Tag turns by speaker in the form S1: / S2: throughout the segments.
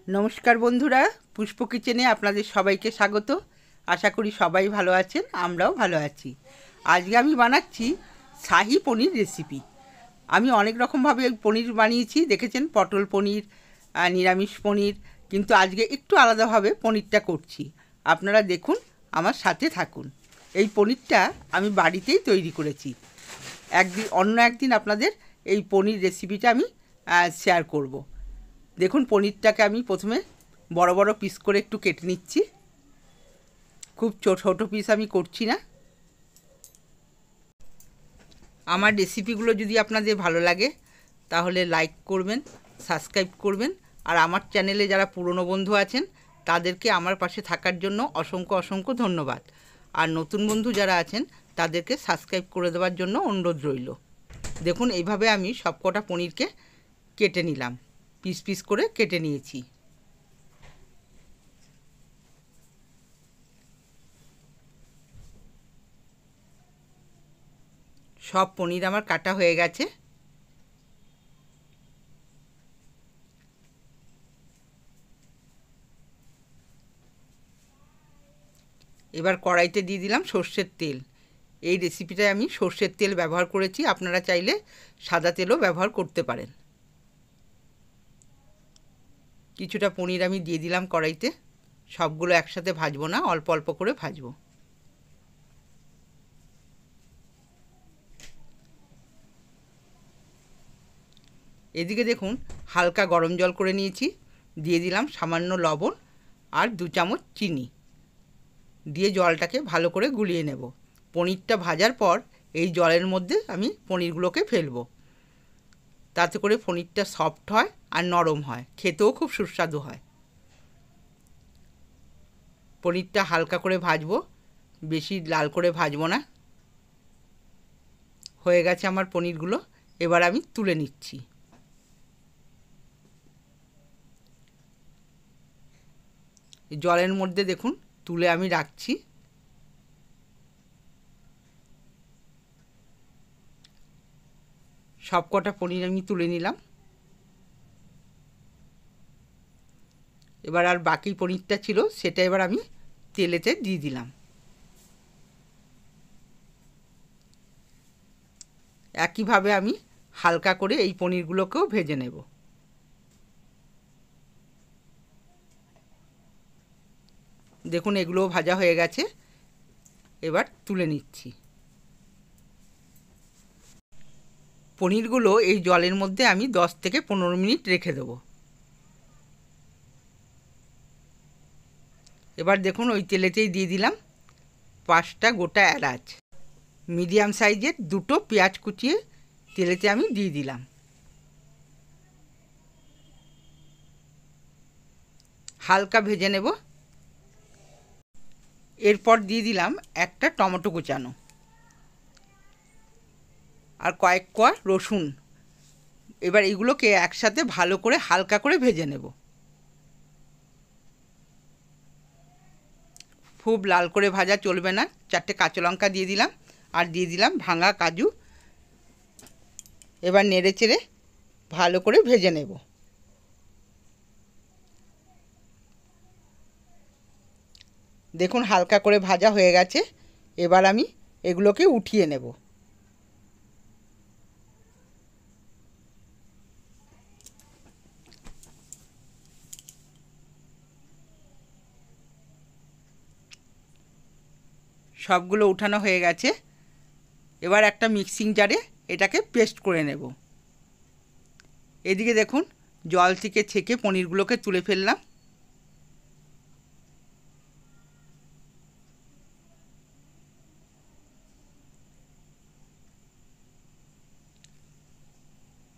S1: নমস্কার বন্ধুরা, পুষ্প কিচেনে আপনাদের সবাইকে স্বাগত। আশা করি সবাই ভালো আছেন, আমরাও ভালো আছি। আজকে আমি বানাচ্ছি শাহি পনির রেসিপি। আমি অনেক রকমভাবে পনির বানিয়েছি, দেখেছেন, পটল পনির, নিরামিষ পনির, কিন্তু আজকে একটু আলাদাভাবে পনিরটা করছি। আপনারা দেখুন, আমার সাথে থাকুন। এই পনিরটা আমি বাড়িতেই তৈরি করেছি। অন্য একদিন আপনাদের এই পনির রেসিপিটা আমি শেয়ার করব। দেখুন, পনিরটাকে আমি প্রথমে বড় বড় পিস করে একটু কেটে নিচ্ছি। খুব ছোট পিস আমি করছি না। আমার রেসিপিগুলো যদি আপনাদের ভালো লাগে তাহলে লাইক করবেন, সাবস্ক্রাইব করবেন, আর আমার চ্যানেলে যারা পুরনো বন্ধু আছেন তাদেরকে আমার পাশে থাকার জন্য অসংখ্য অসংখ্য ধন্যবাদ। আর নতুন বন্ধু যারা আছেন তাদেরকে সাবস্ক্রাইব করে দেওয়ার জন্য অনুরোধ রইল। দেখুন, এইভাবে আমি সবকটা পনিরকে কেটে নিলাম, পিস পিস করে কেটে নিয়েছি। সব পনির আমার কাটা হয়ে গেছে। এবার কড়াইতে দিয়ে দিলাম সর্ষের তেল। এই রেসিপিটায় আমি সর্ষের তেল ব্যবহার করেছি, আপনারা চাইলে সাদা তেলও ব্যবহার করতে পারেন। কিছুটা পনির আমি দিয়ে দিলাম কড়াইতে। সবগুলো একসাথে ভাজবো না, অল্প অল্প করে ভাজবো। এদিকে দেখুন, হালকা গরম জল করে নিয়েছি, দিয়ে দিলাম সামান্য লবণ আর 2 চামচ চিনি দিয়ে জলটাকে ভালো করে গুলিয়ে নেব। পনিরটা ভাজার পর এই জলের মধ্যে আমি পনিরগুলোকে ফেলবো। তাতে করে পনিরটা সফট হয় আর নরম হয়, খেতেও খুব সুস্বাদু হয়। পনিরটা হালকা করে ভাজবো, বেশি লাল করে ভাজবো না। হয়ে গেছে আমার পনিরগুলো, এবার আমি তুলে নিচ্ছি। জলের মধ্যে দেখুন তুলে আমি রাখছি। সব কটা পনির আমি তুলে নিলাম। এবার আর বাকি পনিরটা ছিল সেটা এবার আমি তেলেতে দিয়ে দিলাম। একইভাবে আমি হালকা করে এই পনিরগুলোকেও ভেজে নেব। দেখুন, এগুলোও ভাজা হয়ে গেছে, এবার তুলে নিচ্ছি। পনিরগুলো এই জলের মধ্যে আমি 10 থেকে 15 মিনিট রেখে দেব। এবার দেখুন, ওই তেলেতেই দিয়ে দিলাম 5টা গোটা এলাচ। মিডিয়াম সাইজের 2টো পেঁয়াজ কুচিয়ে তেলেতে আমি দিয়ে দিলাম। হালকা ভেজে নেব। এরপর দিয়ে দিলাম একটা টমেটো কুচানো আর কয়েক কোয়া রসুন। এবার এগুলোকে একসাথে ভালো করে হালকা করে ভেজে নেব। খুব লাল করে ভাজা চলবে না। 4টে কাঁচা লঙ্কা দিয়ে দিলাম আর দিয়ে দিলাম ভাঙা কাজু। এবার নেড়ে চেড়ে ভালো করে ভেজে নেব। দেখুন, হালকা করে ভাজা হয়ে গেছে, এবার আমি এগুলোকে উঠিয়ে নেব। সবগুলো উঠানো হয়ে গেছে। এবার একটা মিক্সিং জারে এটাকে পেস্ট করে নেব। এদিকে দেখুন, জল থেকে ছেঁকে পনিরগুলোকে তুলে ফেললাম।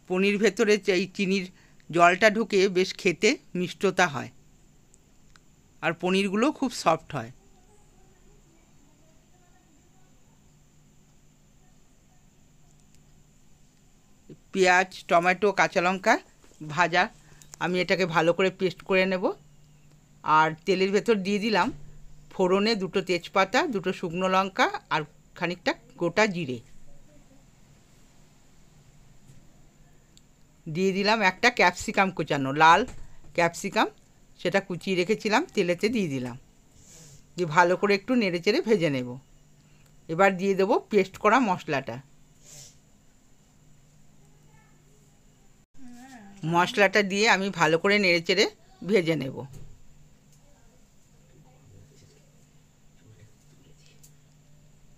S1: পনির ভেতরে এই চিনির জলটা ঢুকে বেশ খেতে মিষ্টতা হয়, আর পনিরগুলো খুব সফট হয়। পেঁয়াজ, টমেটো, কাঁচা লঙ্কা ভাজা, আমি এটাকে ভালো করে পেস্ট করে নেব। আর তেলের ভেতর দিয়ে দিলাম ফোড়নে 2টো তেজপাতা, 2টো শুকনো লঙ্কা আর খানিকটা গোটা জিরে। দিয়ে দিলাম একটা ক্যাপসিকাম কুচানো, লাল ক্যাপসিকাম সেটা কুচিয়ে রেখেছিলাম তেলেতে দিয়ে দিলাম, দিয়ে ভালো করে একটু নেড়েচেড়ে ভেজে নেব। এবার দিয়ে দেবো পেস্ট করা মশলাটা। মশলাটা দিয়ে আমি ভালো করে নেড়েচেড়ে ভেজে নেব।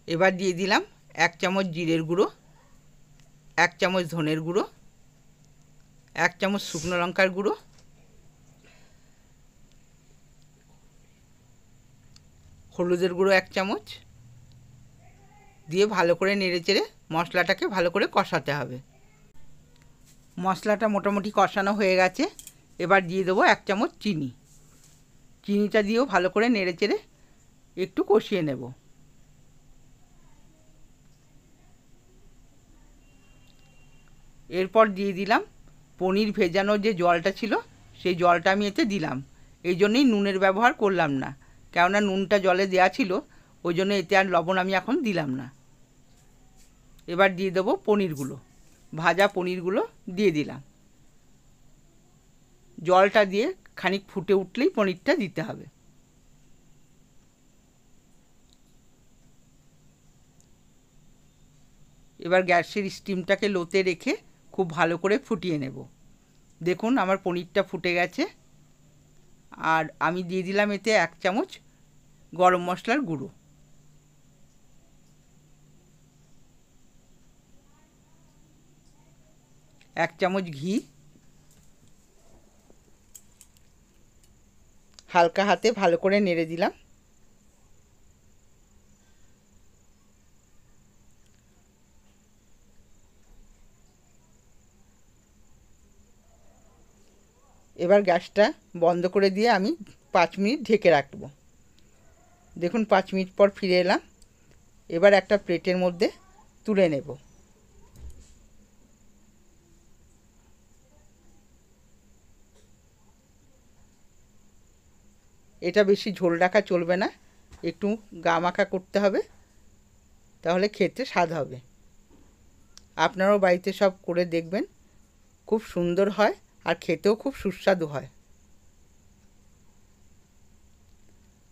S1: এবার দিয়ে দিলাম 1 চামচ জিরের গুঁড়ো, 1 চামচ ধনের গুঁড়ো, 1 চামচ শুকনো লঙ্কার গুঁড়ো, হলুদের গুঁড়ো 1 চামচ দিয়ে ভালো করে নেড়েচেড়ে মশলাটাকে ভালো করে কষাতে হবে। মশলাটা মোটামুটি কষানো হয়ে গেছে। এবার দিয়ে দেবো 1 চামচ চিনি। চিনিটা দিয়েও ভালো করে নেড়েচেড়ে একটু কষিয়ে নেব। এরপর দিয়ে দিলাম পনির ভেজানোর যে জলটা ছিল, সেই জলটা আমি এতে দিলাম। এই জন্যই নুনের ব্যবহার করলাম না, কেননা নুনটা জলে দেওয়া ছিল, ওই জন্য এতে আর লবণ আমি এখন দিলাম না। এবার দিয়ে দেবো পনিরগুলো, ভাজা পনিরগুলো দিয়ে দিলাম। জলটা দিয়ে খানিক ফুটে উঠলেই পনিরটা দিতে হবে। এবার গ্যাসের স্টিমটাকে লোতে রেখে খুব ভালো করে ফুটিয়ে নেব। দেখুন আমার পনিরটা ফুটে গেছে। আর আমি দিয়ে দিলাম এতে 1 চামচ গরম মশলার গুঁড়ো, 1 চামচ ঘি, হালকা হাতে ভালো করে নেড়ে দিলাম। এবার গ্যাসটা বন্ধ করে দিয়ে আমি 5 মিনিট ঢেকে রাখব। দেখুন 5 মিনিট পর ফিরে এলাম। এবার একটা প্লেটের মধ্যে তুলে নেব। এটা বেশি ঝোল রাখা চলবে না, একটু গা মাখা করতে হবে, তাহলে খেতে স্বাদ হবে। আপনারাও বাড়িতে সব করে দেখবেন, খুব সুন্দর হয় আর খেতেও খুব সুস্বাদু হয়।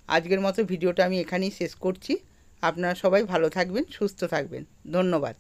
S1: আজকের মতো ভিডিওটা আমি এখানেই শেষ করছি। আপনারা সবাই ভালো থাকবেন, সুস্থ থাকবেন। ধন্যবাদ।